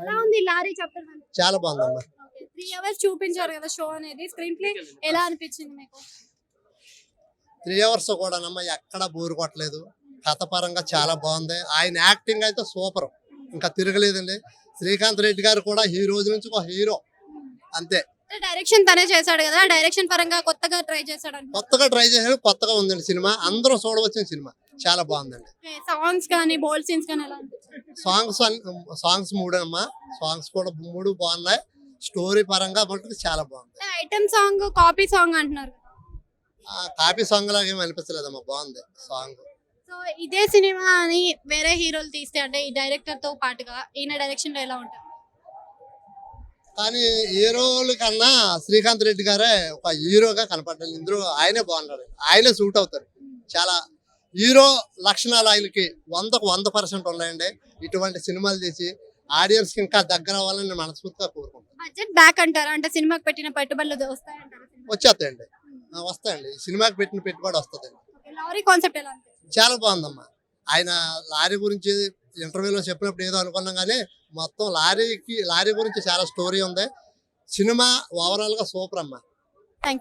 ఎలా ఉంది lorry chapter 1? చాలా బాగుందమ్మా. 3 అవర్స్ చూపించారు కదా షో అనేది. స్క్రీన్ ప్లే ఎలా అనిపించింది మీకు? 3 అవర్స్ కూడానమ్మా ఎక్కడ బోరు కొట్టలేదు. కథ పరంగా చాలా బాగుంది. ఆయన యాక్టింగ్ అయితే సూపర్, ఇంకా తిరగలేదండి. శ్రీకాంత్ రెడ్డి గారు కూడా ఈ రోజు నుంచి ఒక హీరో అంతే. డైరెక్షన్ తనే చేశాడు కదా, డైరెక్షన్ పరంగా కొత్తగా ట్రై చేశాడు. కొత్తగా ట్రై చేశాడు, కొత్తగా ఉందండి సినిమా. అందరూ చూడవచ్చిన సినిమా, చాలా బాగుందండి. సాంగ్స్ కానీ బోల్డ్ సీన్స్ కానీ ఎలా అనిపించాయి? సాంగ్స్ 3 అమ్మా. సాంగ్స్ కూడా 3 బాగున్నాయి. స్టోరీ పరంగా మటుకు చాలా బాగుంది. ఐటమ్ సాంగ్ కాపీ సాంగ్ అంటున్నారు. కాపీ సాంగ్ లాగా ఏమి అనిపించలేదమ్మా, బాగుంది సాంగ్. సో ఇదే సినిమా అని వేరే హీరోలు తీస్తే, అంటే ఈ డైరెక్టర్ తో పాటుగా ఈయన డైరెక్షన్ లో ఎలా ఉంటుంది? కానీ హీరోల కన్నా శ్రీకాంత్ రెడ్డి గారే ఒక హీరోగా కనపడ్డారు. ఇందులో ఆయనే బాగున్నాడు, ఆయనే సూట్ అవుతారు. చాలా హీరో లక్షణాలు ఆయనకి 100కు 100% ఉన్నాయండి. ఇటువంటి సినిమాలు తీసి ఆడియన్స్ కి ఇంకా దగ్గర అవ్వాలని నేను మనస్ఫూర్తిగా కోరుకుంటాను. బడ్జెట్ బ్యాక్ అంటారా? అంటే సినిమాకి పెట్టిన పెట్టుబడులు వస్తాయంటారా? వచ్చేస్తాయండి, వస్తాయండి. ఈ సినిమాకి పెట్టిన పెట్టుబడి వస్తుంది. లారీ కాన్సెప్ట్ ఎలా అనిపించింది? చాలా బాగుందమ్మా. ఆయన లారీ గురించి ఇంటర్వ్యూలో చెప్పినప్పుడు ఏదో అనుకున్నాం, కానీ మొత్తం లారీ గురించి చాలా స్టోరీ ఉంది. సినిమా ఓవరాల్ గా సూపర్ అమ్మా.